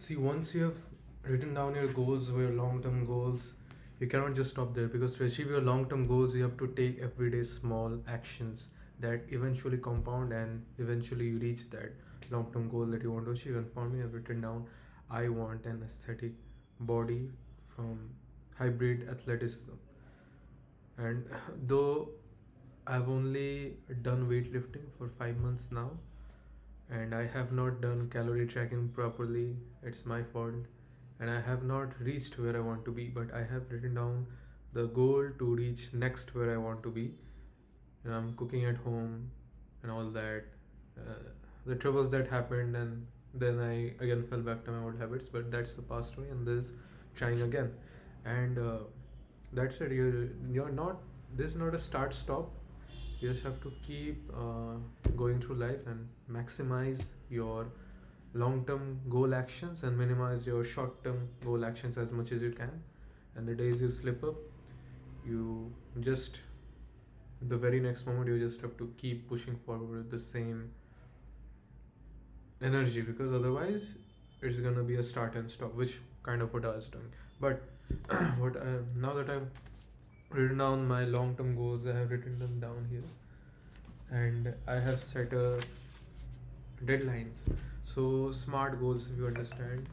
See, once you have written down your goals or your long-term goals, you cannot just stop there, because to achieve your long-term goals, you have to take everyday small actions that eventually compound and eventually you reach that long-term goal that you want to achieve. And for me, I've written down I want an aesthetic body from hybrid athleticism. And though I've only done weightlifting for 5 months now, and I have not done calorie tracking properly. It's my fault. And I have not reached where I want to be, but I have written down the goal to reach next where I want to be. And I'm cooking at home and all that. The troubles that happened, and then I again fell back to my old habits, but that's the past way, and this trying again. And that's it. You're not, this is not a start stop. You just have to keep going through life and maximize your long-term goal actions and minimize your short-term goal actions as much as you can. And the days you slip up, you just, the very next moment, you just have to keep pushing forward with the same energy, because otherwise it's gonna be a start and stop, which kind of what I was doing. But now that I've written down my long-term goals, I have written them down here, and I have set deadlines. So SMART goals, if you understand.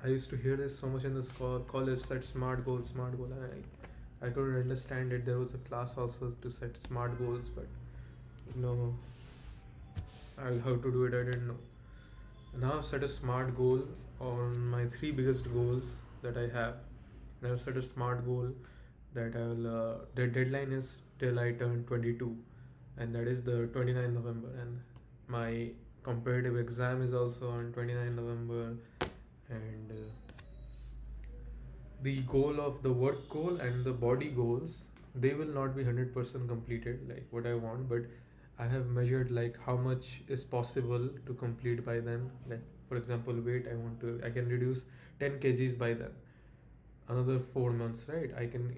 I used to hear this so much in this college, set SMART goals, and I couldn't understand it. There was a class also to set SMART goals, but no, how to do it, I didn't know. Now I've set a SMART goal on my 3 biggest goals that I have, and I've set a SMART goal that the deadline is till I turn 22, and that is the 29th November, and my comparative exam is also on 29th November. And the goal of the work goal and the body goals, they will not be 100% completed like what I want, but I have measured like how much is possible to complete by then. Like for example, weight, I can reduce 10 kgs by then. Another 4 months, right? I can,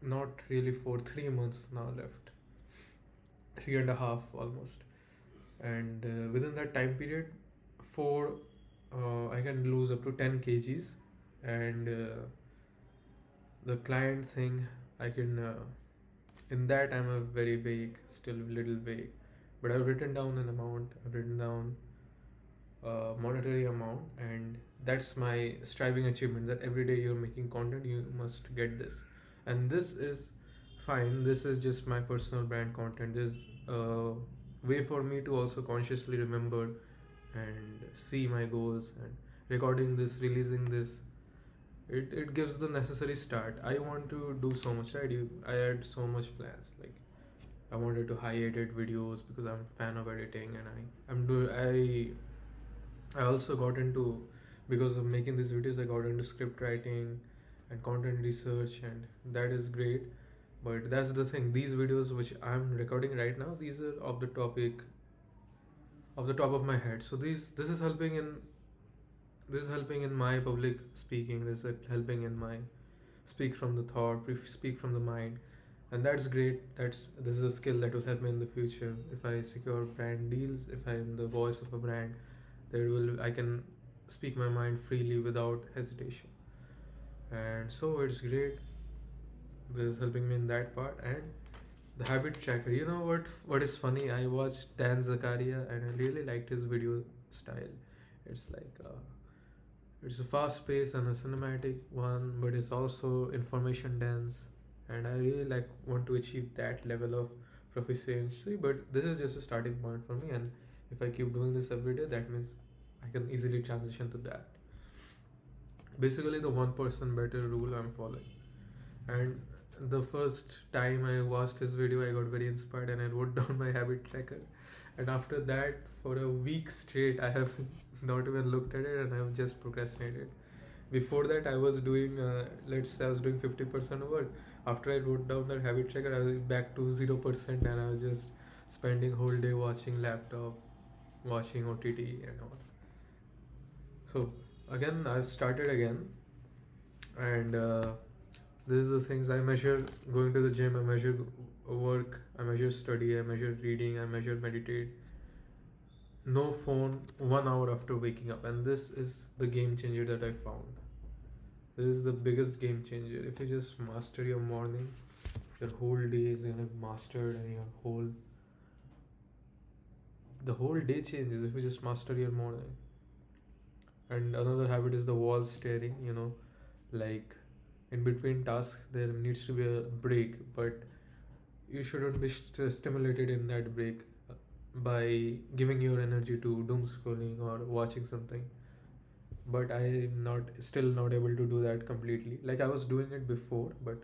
not really 4, 3 months now left, 3.5 almost. And within that time period, I can lose up to 10 kgs. And the client thing, I can in that I'm a very vague, still a little vague, but I've written down an amount, I've written down a monetary amount, and that's my striving achievement, that every day you're making content, you must get this. And this is fine, this is just my personal brand content. There's a way for me to also consciously remember and see my goals, and recording this, releasing this, it gives the necessary start. I want to do so much, right? I had so much plans, like I wanted to high edit videos because I'm a fan of editing, and I also got into, because of making these videos, I got into script writing and content research, and that is great. But that's the thing, these videos which I'm recording right now, these are off the top of my head. So this is helping in my public speaking. This is helping in my speak from the thought, speak from the mind, and that's great. This is a skill that will help me in the future. If I secure brand deals, if I'm the voice of a brand, I can speak my mind freely without hesitation. And so it's great. This is helping me in that part. And the habit tracker, you know what is funny, I watched Dan Zakaria and I really liked his video style. It's like it's a fast paced and a cinematic one, but it's also information dense, and I really want to achieve that level of proficiency. But this is just a starting point for me, and if I keep doing this every day, that means I can easily transition to that. Basically the 1% better rule I'm following. And the first time I watched his video, I got very inspired and I wrote down my habit tracker, and after that for a week straight I have not even looked at it, and I have just procrastinated. Before that I was doing let's say I was doing 50% work. After I wrote down that habit tracker, I was back to 0%, and I was just spending whole day watching laptop, watching OTT and all. So again I've started again, and this is the things I measure: going to the gym, I measure work, I measure study, I measure reading, I measure meditate. no phone 1 hour after waking up. And this is the game changer that I found. This is the biggest game changer. If you just master your morning, your whole day is gonna be mastered, and the whole day changes if you just master your morning. And another habit is the wall staring, like in between tasks there needs to be a break, but you shouldn't be stimulated in that break by giving your energy to doom scrolling or watching something. But I'm still not able to do that completely. Like, I was doing it before, but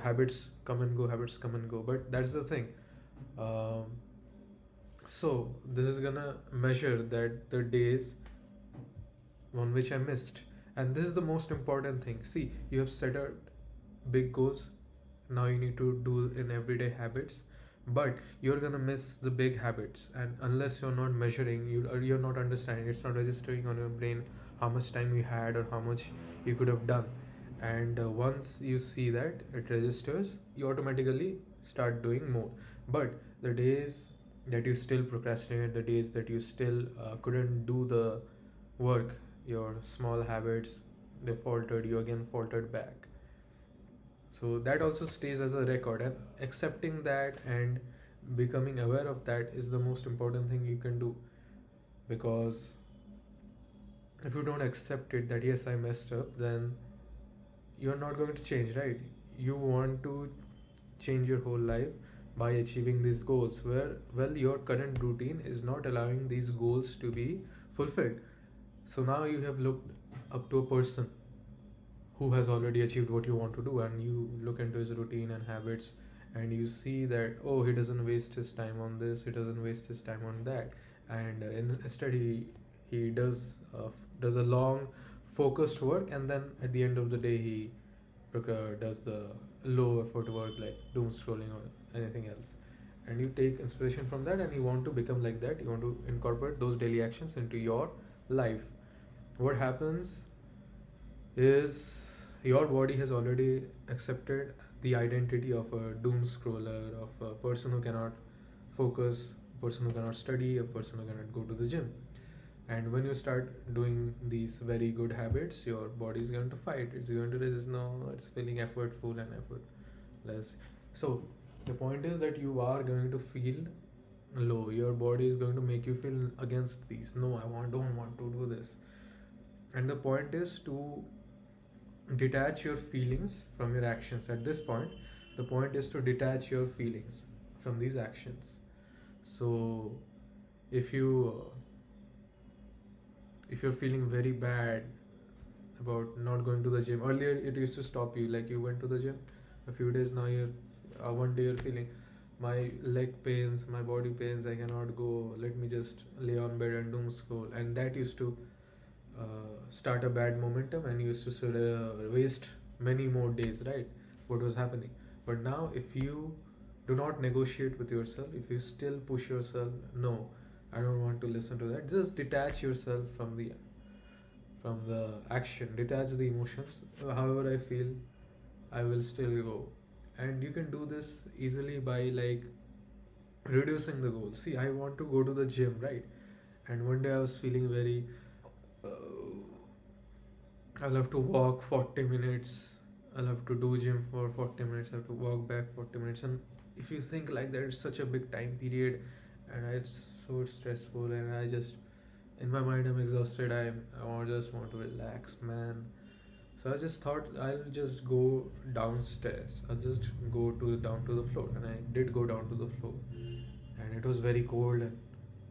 habits come and go, habits come and go. But that's the thing. um, so this is gonna measure that the days on which I missed. And this is the most important thing. See, you have set out big goals. Now you need to do in everyday habits, but you're gonna miss the big habits. And unless you're not measuring, you're not understanding. It's not registering on your brain how much time you had or how much you could have done. And once you see that it registers, you automatically start doing more. But the days that you still procrastinate, the days that you still couldn't do the work, your small habits, they faltered, you again faltered back. So that also stays as a record, and accepting that and becoming aware of that is the most important thing you can do. Because if you don't accept it, that yes, I messed up, then you're not going to change, right? You want to change your whole life by achieving these goals, where, well, your current routine is not allowing these goals to be fulfilled. So now you have looked up to a person who has already achieved what you want to do, and you look into his routine and habits, and you see that, oh, he doesn't waste his time on this, he doesn't waste his time on that. And instead he does a long focused work, and then at the end of the day he does the low effort work like doom scrolling or anything else. And you take inspiration from that, and you want to become like that. You want to incorporate those daily actions into your life. What happens is your body has already accepted the identity of a doom scroller, of a person who cannot focus, a person who cannot study, a person who cannot go to the gym. And when you start doing these very good habits, your body is going to fight. It's going to resist. No, it's feeling effortful and effortless. So the point is that you are going to feel low. Your body is going to make you feel against these. No, don't want to do this. And the point is to detach your feelings from your actions. At this point, the point is to detach your feelings from these actions. So if you're feeling very bad about not going to the gym, earlier it used to stop you, like you went to the gym a few days, now you're one day you're feeling, my leg pains, my body pains, I cannot go, let me just lay on bed and doom scroll. And that used to start a bad momentum, and you used to waste many more days, right? What was happening. But now if you do not negotiate with yourself, if you still push yourself, no, I don't want to listen to that, just detach yourself from the action, detach the emotions. However I feel, I will still go. And you can do this easily by like reducing the goal. See, I want to go to the gym, right? And one day I was feeling very I'll have to walk 40 minutes, I'll have to do gym for 40 minutes, I have to walk back 40 minutes. And if you think like that, it's such a big time period, and it's so stressful, and I just, in my mind, I'm exhausted, I just want to relax, man. So I just thought I'll just go downstairs, I'll just go down to the floor. And I did go down to the floor, and it was very cold, and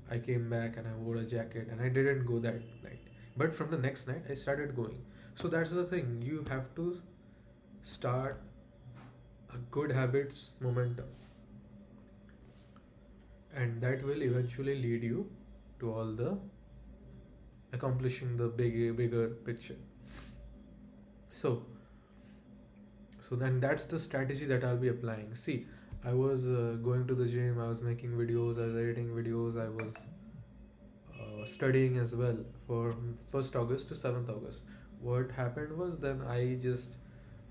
I came back and I wore a jacket, and I didn't go that night. But from the next night I started going. So that's the thing, you have to start a good habits momentum, and that will eventually lead you to all the accomplishing the bigger picture. So then that's the strategy that I'll be applying. See, I was going to the gym, I was making videos, I was editing videos, I was studying as well for 1st August to 7th August. What happened was, then I just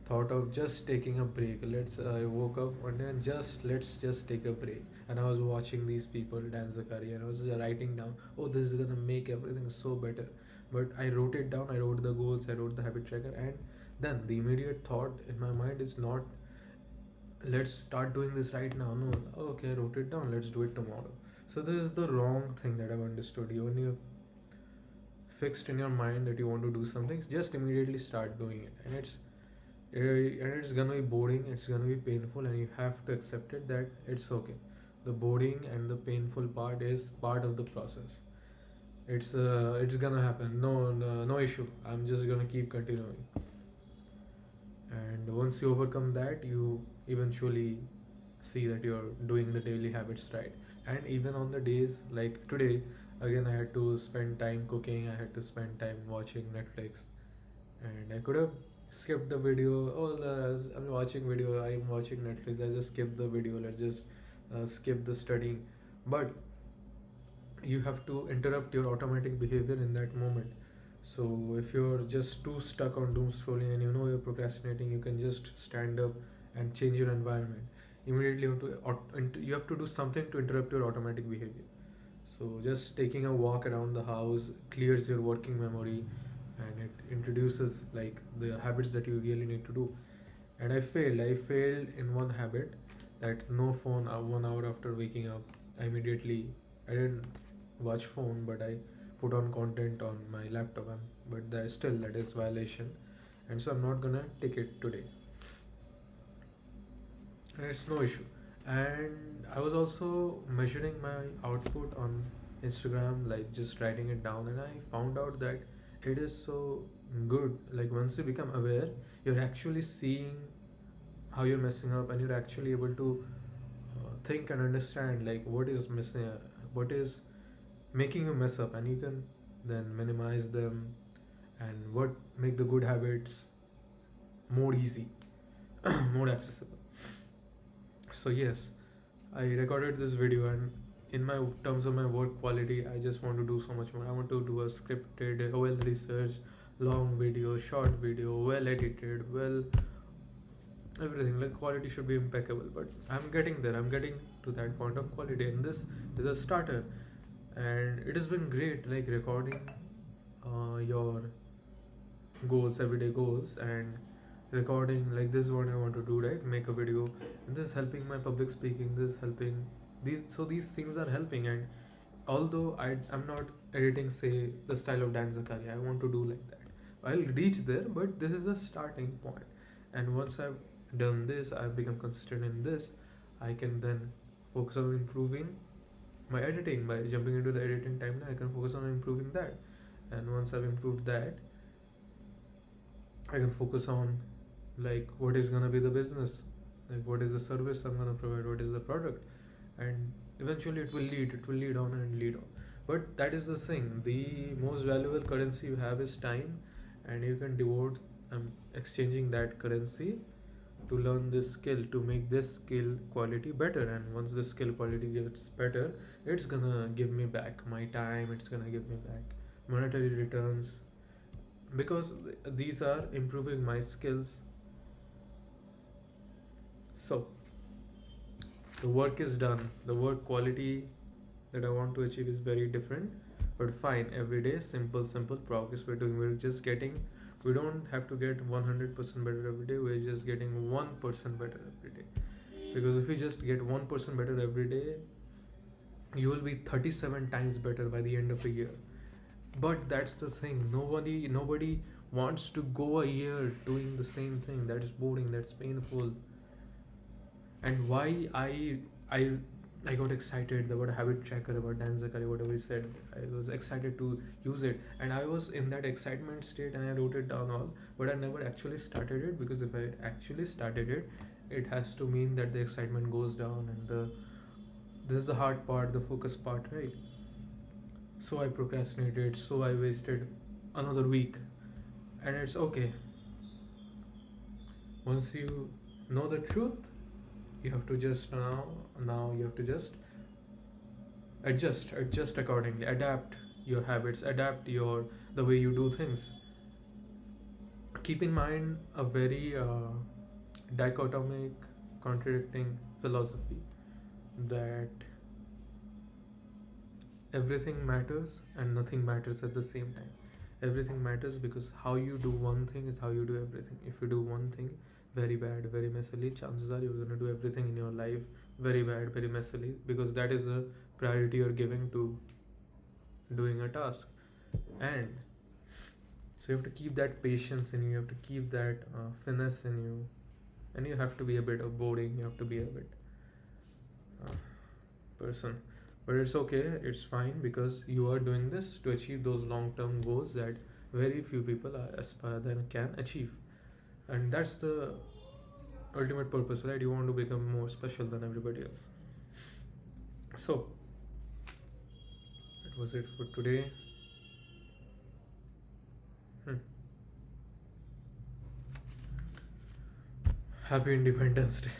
thought of just taking a break. I woke up one day and let's just take a break. And I was watching these people, Dan Zakari, and I was writing down, oh, this is gonna make everything so better. But I wrote it down. I wrote the goals. I wrote the habit tracker, and then the immediate thought in my mind is not, let's start doing this right now. No, okay, I wrote it down. Let's do it tomorrow. So this is the wrong thing that I've understood. When you fixed in your mind that you want to do something, just immediately start doing it, and it's gonna be boring, it's gonna be painful, and you have to accept it that it's okay. The boring and the painful part is part of the process. It's gonna happen. No issue. I'm just gonna keep continuing. And once you overcome that, you eventually see that you're doing the daily habits right. And even on the days like today, again, I had to spend time cooking, I had to spend time watching Netflix, and I could have skipped the video. Oh, I'm watching video, I'm watching Netflix, I just skip the video, let's just skip the studying. But you have to interrupt your automatic behavior in that moment. So if you're just too stuck on doom scrolling and you know you're procrastinating, you can just stand up and change your environment. Immediately you have to do something to interrupt your automatic behavior. So just taking a walk around the house clears your working memory, and it introduces like the habits that you really need to do. And I failed in one habit, that no phone 1 hour after waking up. I didn't watch phone, but I put on content on my laptop, but that is violation, and so I'm not gonna take it today, and it's no issue. And I was also measuring my output on Instagram, like just writing it down, and I found out that it is so good. Like once you become aware, you're actually seeing how you're messing up, and you're actually able to think and understand like what is missing, what is making you mess up, and you can then minimize them, and what make the good habits more easy, more accessible. So yes, I recorded this video, and in my terms of my work quality, I just want to do so much more. I want to do a scripted, well researched, long video, short video, well edited, well everything. Like quality should be impeccable, but I'm getting there. I'm getting to that point of quality, and this is a starter. And it has been great, like recording your goals, everyday goals, and recording like this is what I want to do, right? Make a video, and this is helping my public speaking, this is helping these things are helping. And although I'm not editing, say, the style of Dan Zakari, I want to do like that, I'll reach there, but this is the starting point. And once I've done this, I've become consistent in this, I can then focus on improving my editing. By jumping into the editing timeline, I can focus on improving that. And once I've improved that, I can focus on like what is gonna be the business, like what is the service I'm gonna provide, what is the product, and eventually it will lead on and lead on. But that is the thing, the most valuable currency you have is time, and you can devote exchanging that currency to learn this skill, to make this skill quality better. And once the skill quality gets better, it's gonna give me back my time, it's gonna give me back monetary returns, because these are improving my skills. So the work is done, the work quality that I want to achieve is very different, but fine, every day simple progress we're doing. We don't have to get 100% better every day, we're just getting 1% better every day. Because if you just get 1% better every day, you will be 37 times better by the end of a year. But that's the thing, nobody wants to go a year doing the same thing. That is boring, that's painful. And why I got excited about habit tracker, about Dan Zakari, whatever he said. I was excited to use it, and I was in that excitement state, and I wrote it down all. But I never actually started it, because if I actually started it, it has to mean that the excitement goes down, and this is the hard part, the focus part, right? So I procrastinated, so I wasted another week, and it's okay. Once you know the truth, you have to just now you have to just adjust accordingly, adapt your habits, adapt the way you do things keep in mind a very dichotomic, contradicting philosophy that everything matters and nothing matters at the same time. Everything matters because how you do one thing is how you do everything. If you do one thing very bad, very messily, chances are you're going to do everything in your life very bad, very messily, because that is the priority you're giving to doing a task. And so you have to keep that patience in you, you have to keep that finesse in you, and you have to be a bit of boring, you have to be a bit person. But it's okay, it's fine, because you are doing this to achieve those long-term goals that very few people aspire and can achieve. And that's the ultimate purpose, right? You want to become more special than everybody else. So that was it for today. Happy Independence Day.